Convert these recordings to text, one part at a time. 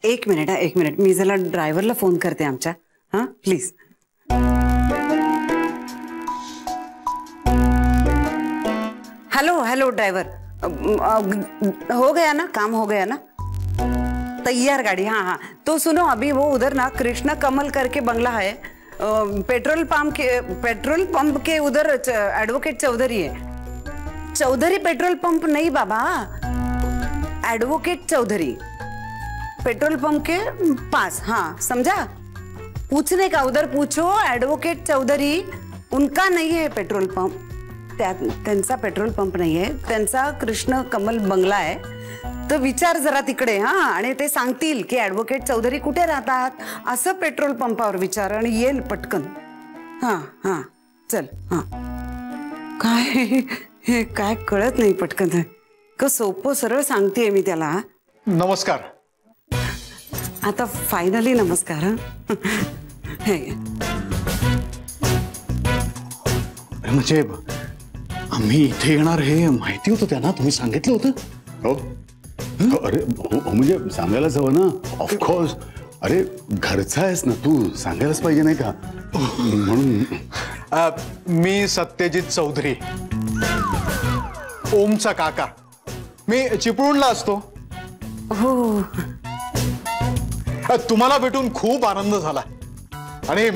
एक मिनिट मी जरा ड्रायव्हरला फोन करते आमच्या. हाँ प्लीज. हेलो ड्राइवर, हो गया ना, काम हो गया ना, तैयार गाड़ी. हाँ तो सुनो, अभी वो उधर ना कृष्ण कमल करके बंगला है, पेट्रोल पंप के उधर एडवोकेट चौधरी है. चौधरी पेट्रोल पंप नहीं बाबा, एडवोकेट चौधरी पेट्रोल पंप के पास. हाँ समझा, पूछने का उधर पूछो. एडवोकेट चौधरी उनका नहीं है पेट्रोल पंप, त्यांचा पेट्रोल पंप नाही आहे, त्यांचा कृष्ण कमल बंगला आहे. तर विचार जरा तिकडे. हाँ आणि ते सांगतील की ॲडव्होकेट चौधरी कुठे राहतात असं पेट्रोल पंपावर विचार आणि येईल पटकन. हाँ चल. हाँ काय कळत नाही पटकन, का सोपं सरळ सांगतेय मी त्याला. नमस्कार. आता फायनली नमस्कार. म्हणजे आम्ही इथे येणार हे माहिती होतं त्यांना, तुम्ही सांगितलं होतं? हो अरे हो म्हणजे सांगायलाच हवं ना. ऑफकोर्स. अरे घरचा आहेस ना तू, सांगायलाच पाहिजे नाही का म्हणून. मी सत्यजित चौधरी, ओमचा काका. मी चिपळूणला असतो. हो. तुम्हाला भेटून खूप आनंद झाला आणि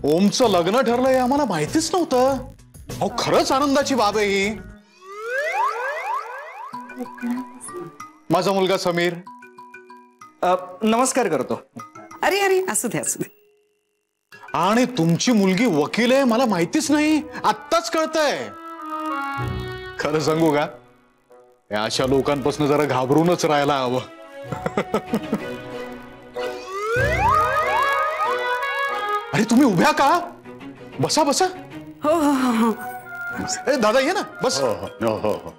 ओमचं लग्न ठरलं हे आम्हाला माहितीच नव्हतं. अहो खरंच आनंदाची बाब आहे ही. माझा मुलगा समीर. नमस्कार करतो. अरे असू दे. आणि तुमची मुलगी वकील आहे मला माहितीच नाही, आत्ताच कळतंय. खरं सांगू का, या अशा लोकांपासून जरा घाबरूनच राहायला हवं. अरे तुम्ही उभ्या का? बसा बसा. हो. दादा ये ना बस. हो.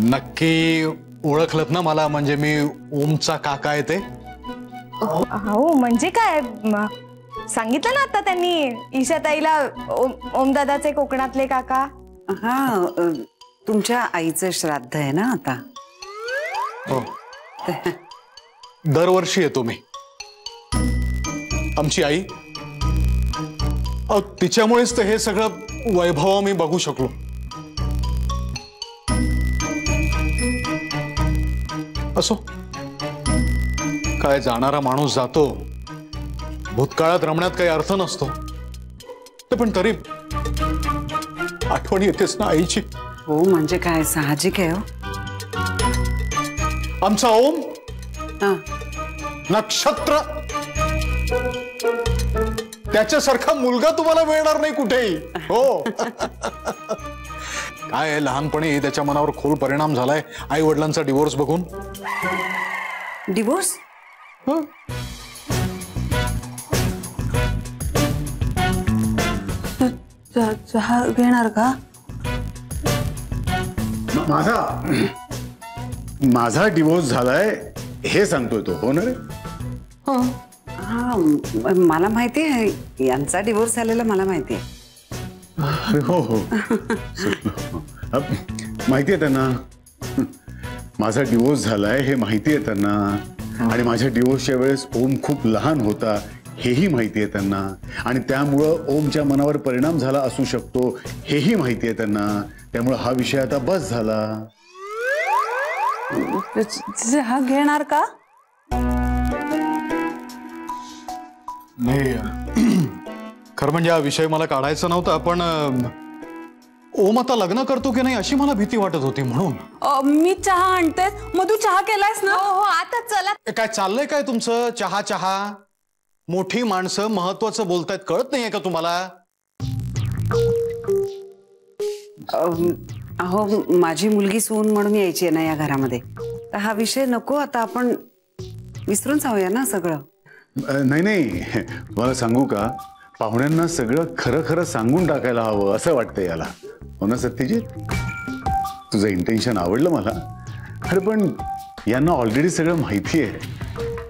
नक्की ओळखलत ना मला? म्हणजे मी ओमचा काका आहे ते. हो म्हणजे काय, सांगितलं ना आता त्यांनी ईशाताईला, ओमदादाचे कोकणातले काका. हा तुमच्या आईचं श्राद्ध आहे ना आता. हो. दरवर्षी येतो मी. आमची आई, तिच्यामुळेच तर हे सगळं वैभव मी बघू शकलो. असो, काय जाणारा माणूस जातो, भूतकाळात रमण्यात काही अर्थ नसतो. पण तरी आठवण येतेच ना आईची. हो म्हणजे काय, साहजिक आहे. हो आमचा ओम नक्षत्र, त्याच्यासारखा मुलगा तुम्हाला मिळणार नाही कुठेही. हो. काय लहानपणी त्याच्या मनावर खोल परिणाम झालाय आई वडिलांचा डिवोर्स बघून. डिवोर्स? चहा घेणार का? माझा डिवोर्स झालाय हे सांगतोय तो. हो ना रे? हो. हा मला माहिती आहे, यांचा डिवोर्स झालेला मला माहिती आहे. हो माहिती आहे त्यांना. माझा डिवोर्स झालाय हे माहिती आहे त्यांना. आणि माझ्या डिवोर्सच्या वेळेस ओम खूप लहान होता हेही माहिती आहे त्यांना. आणि त्यामुळं ओमच्या मनावर परिणाम झाला असू शकतो हेही माहिती आहे त्यांना. त्यामुळे हा विषय आता बस झाला. हा घेणार का? नाही, खरं म्हणजे हा विषय मला काढायचा नव्हता, पण ओम आता लग्न करतो की नाही अशी मला भीती वाटत होती म्हणून. मी चहा आणते. मधू चहा केलायस ना? हो आता चला. काय चाललंय काय तुमचं? चहा मोठी माणसं महत्वाचं बोलतायत, कळत नाहीये का तुम्हाला? अहो माझी मुलगी सून म्हणून यायची आहे ना या घरामध्ये, तर हा विषय नको, आता आपण विसरून जाऊया ना सगळं. नाही मला सांगू का, पाहुण्यांना सगळं खरं खरं सांगून टाकायला हवं असं वाटतं याला. हो ना सत्यजित? तुझं इंटेन्शन आवडलं मला. अरे पण यांना ऑलरेडी सगळं माहिती आहे,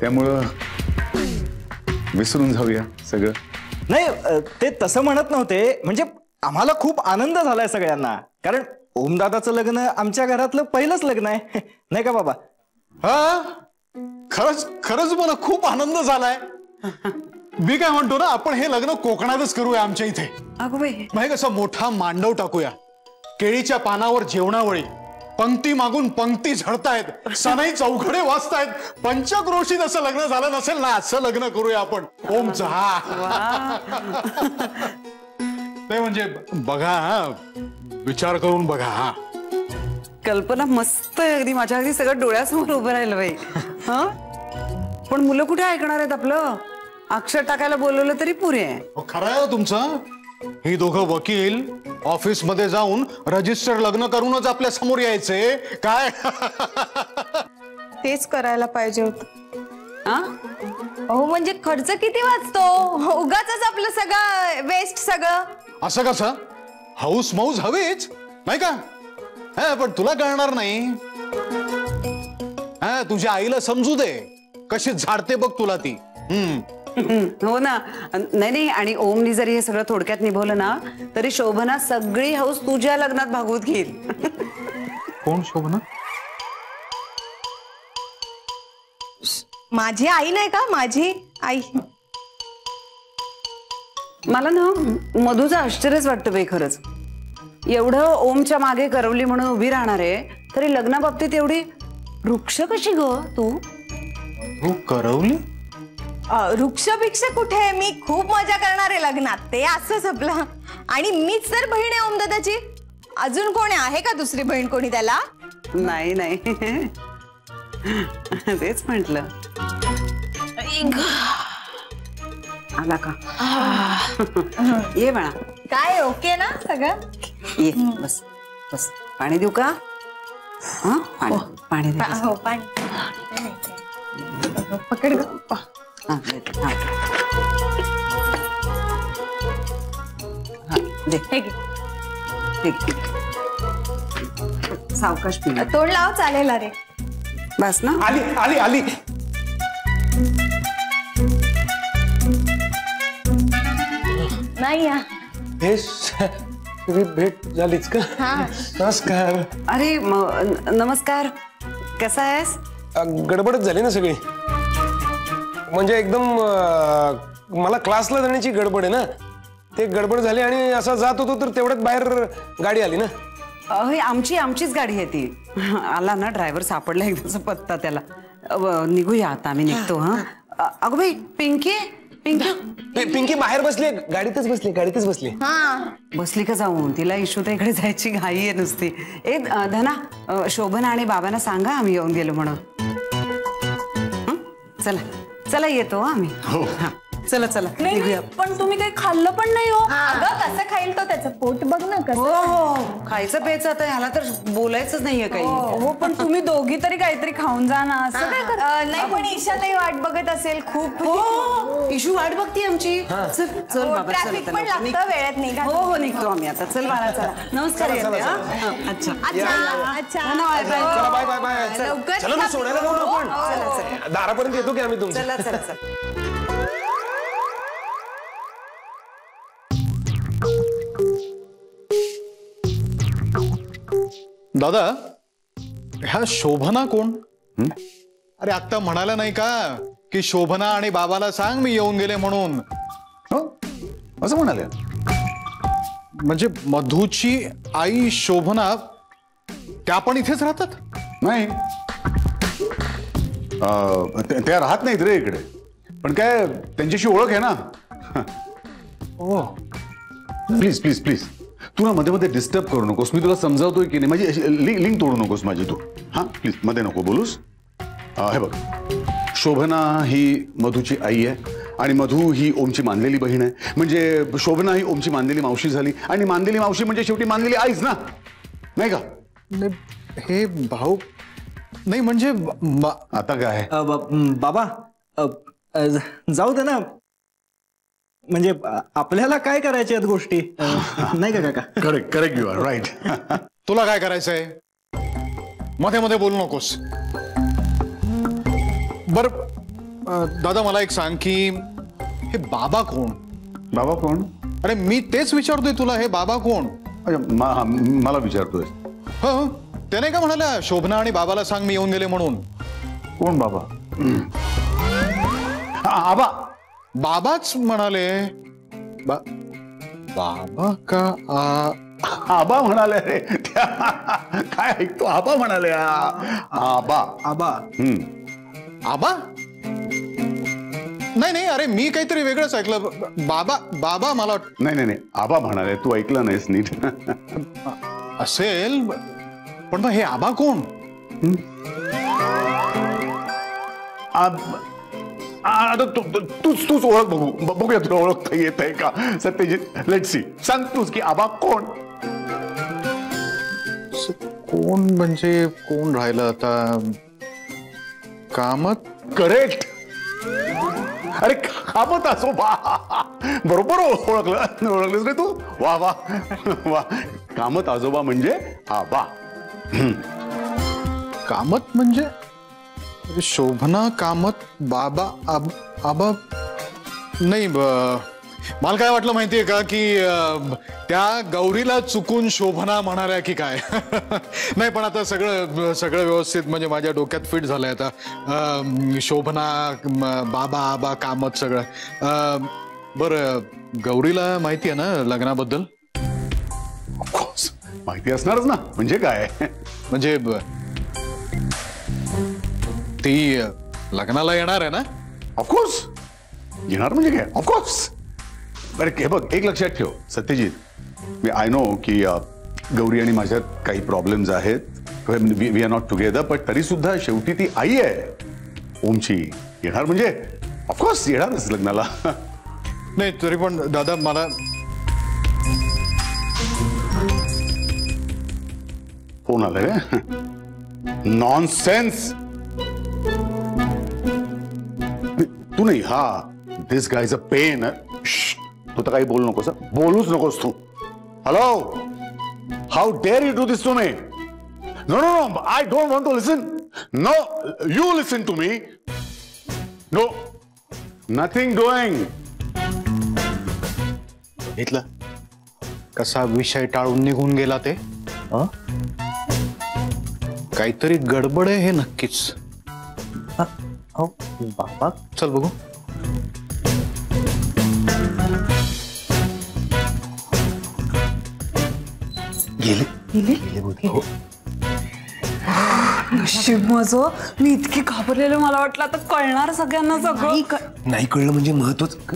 त्यामुळं विसरून जाऊया सगळं. नाही ते तसं म्हणत नव्हते. म्हणजे आम्हाला खूप आनंद झालाय सगळ्यांना, कारण ओमदादाचं लग्न आमच्या घरातलं पहिलंच लग्न आहे नाही का बाबा? हा खरंच खरंच मला खूप आनंद झालाय. मी काय म्हणतो ना, आपण हे लग्न कोकणातच करूया आमच्या इथे. अगो बाई, म्हणजे कसं मोठा मांडव टाकूया, केळीच्या पानावर जेवणावळी, पंक्ती मागून पंक्ती झडतायत, सनई चौघडे वाजतायत. पंचक्रोशीत असं लग्न झालं नसेल ना, असं लग्न करूया आपण ओमचं. हा ते म्हणजे बघा, विचार करून बघा. हा कल्पना मस्त आहे अगदी. माझ्या अगदी सगळं डोळ्यासमोर उभं राहिलं बाई. हा पण मुलं कुठे ऐकणार आहेत आपलं? अक्षर टाकायला बोलवलं तरी पुरे आहे. खरं आहे तुमचं. ही दोघं वकील ऑफिस मध्ये जाऊन रजिस्टर लग्न करूनच आपल्या समोर यायचे काय? तेच करायला पाहिजे होतं. हा हो म्हणजे खर्च किती वाचतो, उगाच आपलं सगळं वेस्ट सगळं. असं कसं? हाऊस मौज हवीच नाही का? पण तुला कळणार नाही. तुझ्या आईला समजू दे, कशी झाडते बघ तुला ती. हो ना. नाही नाही, आणि ओमनी जरी हे सगळं थोडक्यात निभवलं ना, तरी शोभना सगळी हौस तुझ्या लग्नात भागवत घेईल. कोण शोभना? माझी आई नाही का, माझी आई. मला ना मधूचं आश्चर्यच वाटतं बाई खरंच. एवढं ओमच्या मागे करवली म्हणून उभी राहणार आहे, तरी लग्नाबाबतीत एवढी वृक्ष कशी ग तू? तू करवली? वृक्ष भिक्ष कुठे, मी खूप मजा करणार आहे लग्नात. ते असंच आपलं. आणि मीच तर बहीण आहे ओमदादाची. अजून कोणी आहे का दुसरी बहीण कोणी त्याला? नाही नाही, तेच म्हटलं. आला का? ये म्हणा. काय ओके ना सगळं? ये बस बस. पाणी देऊ का? हा पाणी पाणी दे. हो पाणी पकड ग. हा, देते. हा. हा, दे. हे घे. ठीक ठीक. सावकाश पी. तोंड लाव चालेल. अरे बस ना. आली आली आली. नाही या. हे तुझी भेट झालीच का? नमस्कार. अरे नमस्कार. कसा आहेस? गडबडच झाली ना सगळी. म्हणजे एकदम मला क्लासला जाण्याची गडबड आहे ना, ते गडबड झाली आणि असं जात होतो तर तेवढ्यात बाहेर गाडी आली ना. आमचीच गाडी आहे ती. आला ना ड्रायव्हर, सापडला एकदाचा पत्ता त्याला. निघूया आता, आम्ही निघतो. हा अगं बाई, पिंकी पिंकी पिंकी बाहेर बसली, गाडीतच बसली. बसली का जाऊन? तिला इकडे जायची घाई आहे नुसती. ए धना, शोभना आणि बाबांना सांगा आम्ही येऊन गेलो म्हणून. चला चला, येतो आम्ही. हा, चला चला निघूया. पण तुम्ही काही खाल्लं पण नाही हो. अगं कसं खाईल तो, त्याचं पोट बघ ना हो कसं. हो, खायचं प्यायचं आता ह्याला तर बोलायचंच नाहीये काही. हो पण तुम्ही दोघी तरी काहीतरी खाऊन जा ना. असं काय करता? नाही पण ईशाताई वाट बघत असेल खूप. हो, इशू वाट बघते आमची. चल चल बाबा, चल ट्रॅफिक आता पण लवकर निघ. लागतं, वेळेत निघा. हो हो, निघतो आम्ही आता. चल बाळा, चला. नमस्कार. येते, हा? हा, अच्छा अच्छा. Bye bye. चला बाय बाय बाय. लवकर चला मी सोडायला जाऊ ना आपण. चला चला दारापर्यंत येतो की आम्ही तुमच्या. चला चला चला. दादा, ह्या शोभना कोण? अरे आत्ता म्हणाला नाही का की शोभना आणि बाबाला सांग मी येऊन गेले म्हणून? हो असं म्हणाले. म्हणजे मधूची आई शोभना त्या पण इथेच राहतात? नाही, त्या राहत नाहीत रे इकडे, पण काय त्यांच्याशी ओळख आहे ना. हो. प्लीज प्लीज प्लीज, तू ना मध्ये मध्ये डिस्टर्ब करू नकोस. मी तुला समजावतोय की नाही, माझी लिंक तोडू नकोस माझी तू. हा प्लीज, मध्ये नको बोलूस. हे बघ, शोभना ही मधूची आई आहे आणि मधू ही ओमची मानलेली बहीण आहे. म्हणजे शोभना ही ओमची मानलेली मावशी झाली आणि मानलेली मावशी म्हणजे शेवटी मानलेली आईच ना, नाही का? हे भाऊ नाही म्हणजे आता काय बाबा जाऊ दे ना. म्हणजे आपल्याला काय करायच्या आहेत गोष्टी, नाही का काका? Correct correct, you are right. तुला काय करायचंय? मध्ये मध्ये बोलू नकोस. बर दादा, मला एक सांग की हे बाबा कोण? बाबा कोण? अरे मी तेच विचारतोय तुला, हे बाबा कोण? अच्छा, मला विचारतोय. हो ते नाही का म्हणाल्या शोभना आणि बाबाला सांग मी येऊन गेले म्हणून. कोण बाबा? आबा. बाबाच म्हणाले. बाबा का आबा म्हणाले रे. काय ऐकतो? आबा म्हणाले. आबा. आबा. आबा नाही नाही अरे मी काहीतरी वेगळंच ऐकलं. बाबा बाबा मला नाही नाही नाही आबा म्हणाले. तू ऐकलं नाहीस नीट. असेल पण मग हे आबा कोण? आता तूच ओळख बघूया तुला ओळखता येत आहे का सत्यजित. Let's see. सांग तूच की आबा कोण? कोण म्हणजे कोण राहिलं आता? कामत. करेक्ट. अरे कामत आजोबा. बरोबर ओळखलंस रे तू. वा वा वा. कामत आजोबा म्हणजे आबा. कामत म्हणजे शोभना कामत बाबा आबा नाही. मला काय वाटलं माहितीये का की त्या गौरीला चुकून शोभना म्हणाल्या की काय. नाही पण आता सगळं सगळं व्यवस्थित म्हणजे माझ्या डोक्यात फिट झालंय आता. शोभना बाबा आबा कामत सगळं. बरं गौरीला माहिती आहे ना लग्नाबद्दल? ऑफकोर्स माहिती असणारच ना. म्हणजे काय? म्हणजे ती लग्नाला येणार आहे ना? ऑफकोर्स येणार म्हणजे काय? ऑफकोर्स. बरं हे बघ एक लक्षात ठेव सत्यजित. मी आय नो की गौरी आणि माझ्यात काही प्रॉब्लेम्स आहेत. We are not together. पण तरी सुद्धा शेवटी ती आई आहे ओमची. येणार म्हणजे ऑफकोर्स येणारच लग्नाला. नाही तरी पण दादा मला फोन आलाय रे. नॉनसेन्स. तू नाही. हा this guy is a pen. तू तर काही बोलू नकोस. बोलूच नकोस तू. Hello. How dare you do this to me? No no no I don't want to listen. No you listen to me. No nothing doing. बघितलं कसा विषय टाळून निघून गेला ते. काहीतरी गडबड आहे हे नक्कीच. बाबा चल बघू. नशीब माझं. मी इतकी घाबरलेलं मला वाटलं आता कळणार सगळ्यांना सगळं. नाही कळलं म्हणजे महत्वाचं.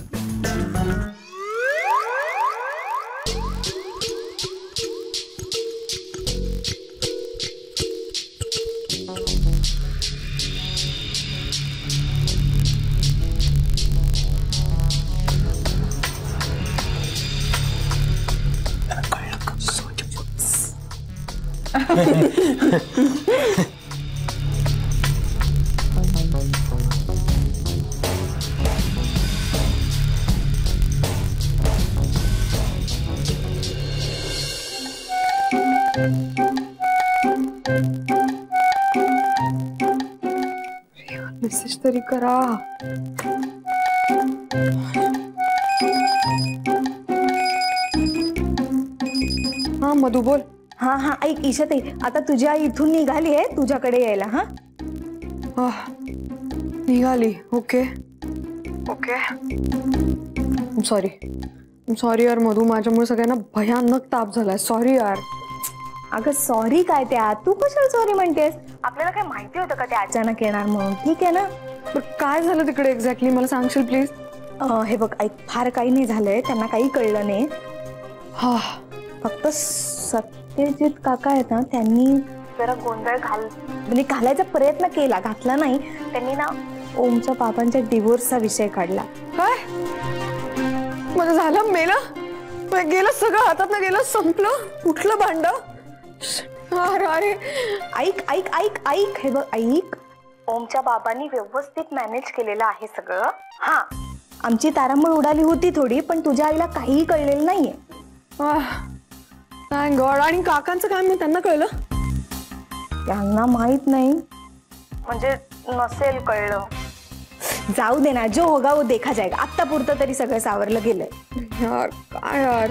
मेसेज तरी करा. हा मधू बोल. हा हा ऐक ईशाताई आता तुझी आई इथून निघाली आहे तुझ्याकडे यायला. हा निघाली. Okay okay. सॉरी यार मधू. माझ्यामुळे सगळ्यांना भयानक ताप झालाय. सॉरी यार. अगं सॉरी काय त्या? तू कशाला सॉरी म्हणतेस? आपल्याला काय माहिती होतं का ते अचानक येणार म्हणून? ठीक आहे ना. काय झालं तिकडे एक्झॅक्टली मला सांगशील प्लीज? हे बघ ऐक फार काही नाही झालंय. त्यांना काही कळलं नाही. हा फक्त सत्यजित काका आहेत ना त्यांनी जरा गोंधळ म्हणजे घालायचा प्रयत्न केला. घातला नाही. त्यांनी ना ओमच्या बाबांच्या डिवोर्सचा विषय काढला. काय? माझं झालं मेलं गेलं सगळं हातात गेलं. संपलं. उठलं भांड. अरे ऐक ऐक ऐक ऐक हे बघ ऐक. ओमच्या बाबांनी व्यवस्थित मॅनेज केलेलं आहे सगळं. हा आमची तारांबळ उडाली होती थोडी पण तुझ्या आईला काहीही कळलेलं नाहीये. Thank God. आणि काकांचं काय? मी त्यांना कळलं? त्यांना माहित नाही. म्हणजे नसेल कळलं. जाऊ दे ना. जो होगा वो देखा जाएगा. आत्ता पुरतं तरी सगळं सावरलं गेलंय. यार काय यार.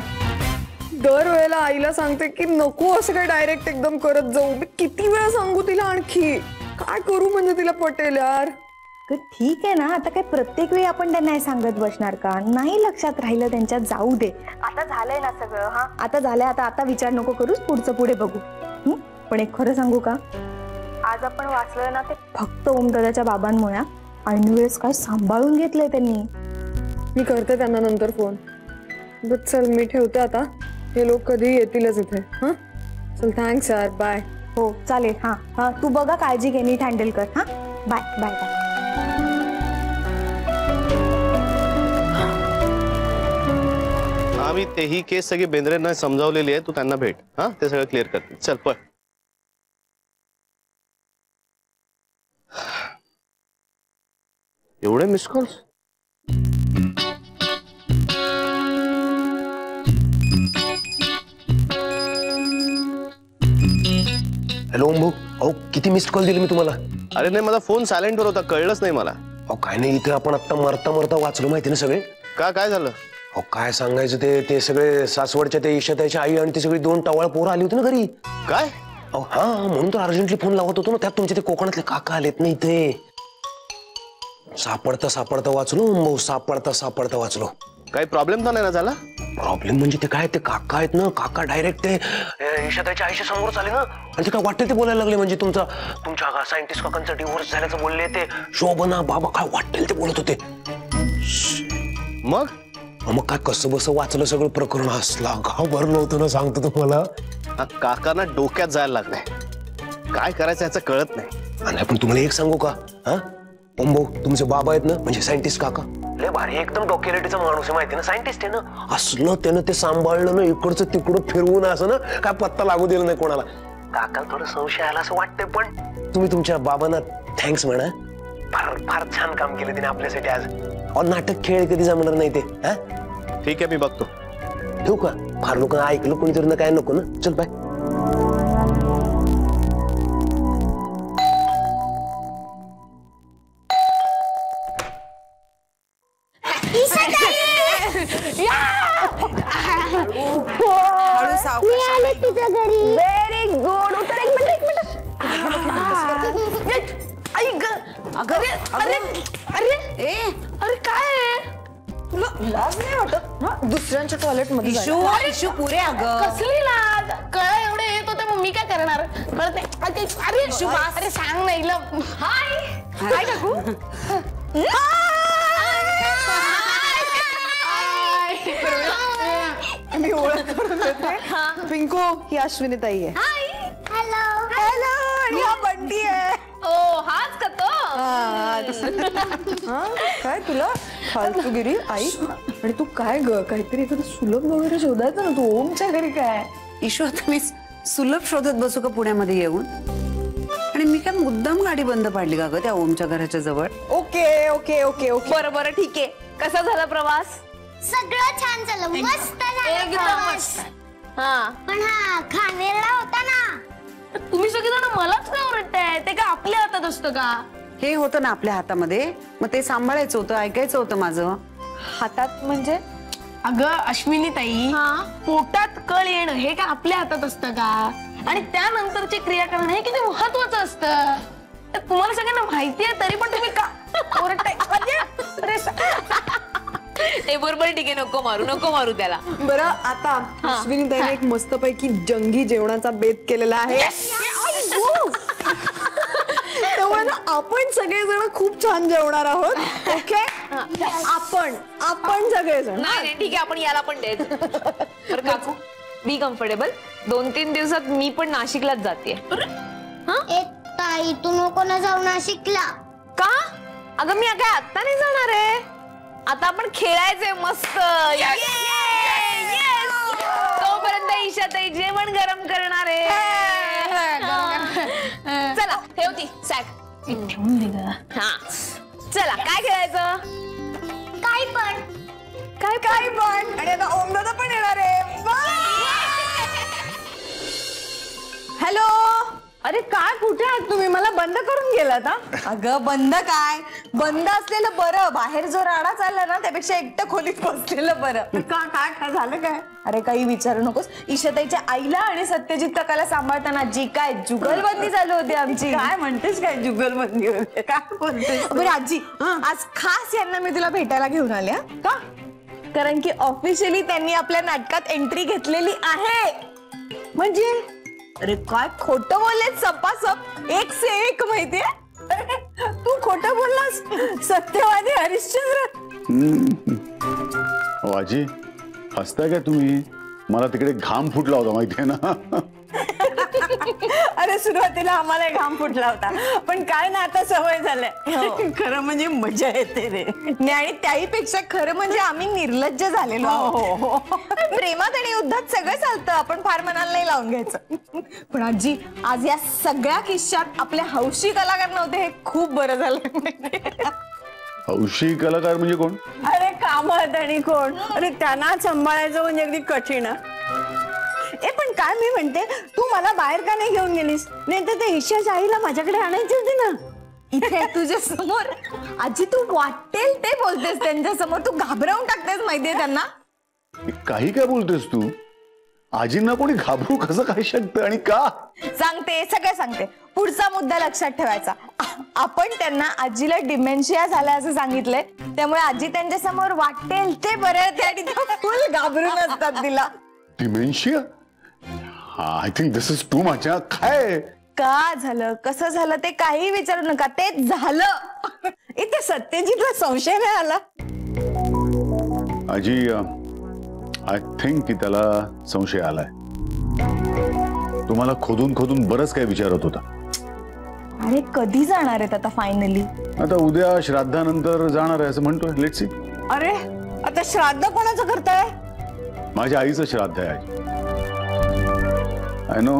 दरवेळेला आईला सांगते की नको असं काय डायरेक्ट एकदम करत जाऊ. मी किती वेळा सांगू तिला, आणखी काय करू म्हणजे तिला पटेल यार. ठीक आहे ना, आता काय प्रत्येक वेळी आपण त्यांना हे सांगत बसणार का? नाही लक्षात राहिलं त्यांच्यात, जाऊ दे. आता झालंय ना सगळं. हा आता झालंय, आता विचार नको करूस, पुढचं पुढे बघू. पण एक खरं सांगू का, आज आपण वाचलं ना ते फक्त ओमदादाच्या बाबांमुळे. ऐनवेळेस काय सांभाळून घेतलंय त्यांनी. मी करते त्यांना नंतर फोन. बट चल मी ठेवते आता, हे लोक कधी येतीलच इथे. हा चल, थँक्स यार, बाय. हो चालेल. हा तू बघा, काळजी घे, नीट हँडल कर. हा बाय बाय बाय. आम्ही तेही केस सगळी बेंद्रेंना समजावलेली आहे, तू त्यांना भेट. हा ते सगळं क्लिअर करते. चल पळ. एवढे मिस कॉल्स? हॅलो ओम भाऊ, अहो किती मिस्ड कॉल दिले मी तुम्हाला. अरे नाही, माझा फोन सायलेंटवर होता, कळलंच नाही मला. अहो काय नाही, इथे आपण आता मरता मरता वाचलो माहिती ना सगळे. काय झालं? अहो काय सांगायचं, ते सगळे सासवडच्या ते ईशाताईची आई आणि ती सगळी 2 टवाळ पोरं आली होती ना घरी. काय? अहो हा, म्हणून तर अर्जंटली फोन लावत होतो ना. त्यात तुमचे ते कोकणातले काका आलेत ना इथे. सापडता वाचलो ओम भाऊ, सापडता वाचलो. काही प्रॉब्लेम तर नाही ना झाला? प्रॉब्लेम म्हणजे ते काय, ते काका आहेत ना, काका डायरेक्ट ते ईशाताईच्या आईच्या समोर चाले ना, आणि ते काय वाटतं ते बोलायला लागले. म्हणजे तुमच्या सायंटिस्ट काकांचा डिव्होर्स झाल्याचं बोलले ते. शोभना बाबा काय वाटेल ते बोलत होते. मग काय कसं बस वाचलं सगळं प्रकरण. हसला गाव भरलं होतं ना, सांगतो तुम्हाला. काकांना डोक्यात जायला लागलाय, काय करायचं याचं कळत नाही. आणि पण तुम्हाला एक सांगू का, हा ओम भाऊ, तुमचे बाबा आहेत ना, म्हणजे सायंटिस्ट काका, लय भारी एकदम डॉक्युलेटीचा माणूस आहे माहिती ना, सायंटिस्ट आहे ना. असलं त्यानं ते सांभाळलं ना, इकडचं तिकडं फिरवून असं ना, काय पत्ता लागू दिला नाही कोणाला. काकाला थोडं संशय आला असं वाटतंय, पण तुम्ही तुमच्या बाबांना थँक्स म्हणा. फार छान काम केलं तिने आपल्यासाठी आज. नाटक खेळ कधी जमणार नाही ते. हा ठीक आहे, मी बघतो. ठेवू का? फार लोक ऐकलं कोणीतरी ना, काय नको ना. चल बाय. Very good. उतर, एक मिनिट. अरे काय तुला लाज नाही वाटत? दुसऱ्यांच्या टॉयलेट मध्ये इशू पुरे. अगं कसली लाज, कळ एवढे येत होते, मग मी काय करणार? कळत नाही. अरे सांग नाही. हाय काकू. मी ओळख करून देते. पिंको, ही अश्विनी ताई आहे. हॅलो. आणि हा बंटी आहे. हाच का तो? काय तुला फालतूगिरी आई? आणि तू काय ग, काहीतरी एखादं सुलभ वगैरे शोधायचं ना. तू ओमच्या घरी काय? इशू, आता मी सुलभ शोधत बसू का पुण्यामध्ये येऊन? आणि मी काय मुद्दाम गाडी बंद पाडली का ग त्या ओमच्या घराच्या जवळ? ओके ओके ओके ओके, बरं ठीक आहे. कसा झाला प्रवास? सगळं छान झालं, मस्त झालं प्रवास. पण हा खानेरडा होता ना. तुम्ही सगळेजण मलाच काय ओरडताय? ते काय आपल्या हातात असतं का? हे होतं ना आपल्या हातामध्ये, मग ते सांभाळायचं होतं, ऐकायचं होतं माझं. हातात म्हणजे? अगं अश्विनी ताई, पोटात कळ येणं हे काय आपल्या हातात असतं का? आणि त्यानंतरची क्रिया करणं हे किती महत्वाचं असतं. तुम्हाला सगळ्यांना माहिती आहे, तरी पण तुम्ही का ओरडताय? बरोबर, ठीक आहे, नको मारू त्याला. बरं, आता अश्विनी ताईने एक मस्तपैकी जंगी जेवणाचा बेत केलेला आहे. त्यामुळे ना आपण सगळेजण खूप छान जेवणार आहोत. ओके, आपण सगळेजण. नाही ठीक आहे, आपण याला पण द्यायचं. बरं काकू, बी कम्फर्टेबल. 2-3 दिवसात मी पण नाशिकलाच जाते. ताई, तू नको ना जाऊ नाशिकला. का? अगं मी काय आता नाही जाणार आहे. आता आपण खेळायचंय मस्त. तोपर्यंत ईशाताई जेवण गरम करणार आहे. चला ठेवती सॅक ठेवून दे ग. हा चला, काय खेळायचं? काय पण. आणि आता ओमदादा पण येणार आहे. हॅलो, अरे काय कुठे आहात तुम्ही? मला बंद करून गेलात हा? अगं बंद काय, बंद असलेलं बरं. बाहेर जो राडा चालला ना त्यापेक्षा एकटं खोलीत बसलेलं बरं. काय काय झालं काय? अरे काही विचारू नकोस. ईशाताईच्या आईला आणि सत्यजित काकाला सांभाळताना जी काय जुगलबंदी चालू होती आमची. काय म्हणतेस काय जुगलबंदी होते? काय बोलतेस? बरं आजी, आज खास यांना मी तुला भेटायला घेऊन आले. का? कारण की ऑफिशियली त्यांनी आपल्या नाटकात एंट्री घेतलेली आहे. म्हणजे अरे काय खोटं बोललेत सपासप, एक से एक. माहितीये तू खोटं बोललास, सत्यवादी हरिश्चंद्र. आजी हसताय काय तुम्ही? मला तिकडे घाम फुटला होता माहितीये ना. अरे सुरुवातीला आम्हाला घाम फुटला होता, पण काय ना आता सवय झालंय. खरं म्हणजे मजा येते रे. आणि त्याहीपेक्षा खरं म्हणजे आम्ही निर्लज्ज झालेलो. प्रेमात आणि युद्धात सगळं चालतं, आपण फार मनाला नाही लावून घ्यायचं. पण आजी आज या सगळ्या किस्सात आपले हौशी कलाकार नव्हते, हे खूप बरं झालं. हौशी कलाकार म्हणजे कोण? अरे कामत आणि कोण? अरे त्यांना सांभाळायचं म्हणजे अगदी कठीण. ए पण काय मी म्हणते, तू मला बाहेर का नाही घेऊन गेलीस? नाही तर ते ईशाच्या आईला माझ्याकडे आणायची होती ना. इथे तुझ्या समोर आजी तू वाटेल ते बोलतेस त्यांच्या समोर. तू घाबरवून टाकतेस माहितीये त्यांना. काही काय बोलतेस तू? आजींना कोणी घाबरू कसं काय शकतं आणि का? सांगते, सगळं सांगते. पुढचा मुद्दा लक्षात ठेवायचा. आपण त्यांना आजीला डिमेन्शिया झाला असं सांगितलंय, त्यामुळे आजी त्यांच्या समोर वाटेल ते बरं आणि फुल घाबरून असतात तिला. Dementia? I think this is too much. काय का झालं, कसं झालं ते काही विचारू नका, ते झालं. इथे सत्यजितला संशय नाही आला? आजी आय थिंक की त्याला संशय आलाय. तुम्हाला खोदून खोदून बरंच काय विचारत होता. अरे कधी जाणार आहेत आता फायनली? आता उद्या श्राद्धानंतर जाणार आहे असं म्हणतोय. Let's see. अरे आता श्राद्ध कोणाचं करताय? माझ्या आईचं श्राद्ध आहे आजी. आय नो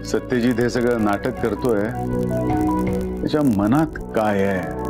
सत्यजित हे सगळं नाटक करतोय, त्याच्या मनात काय आहे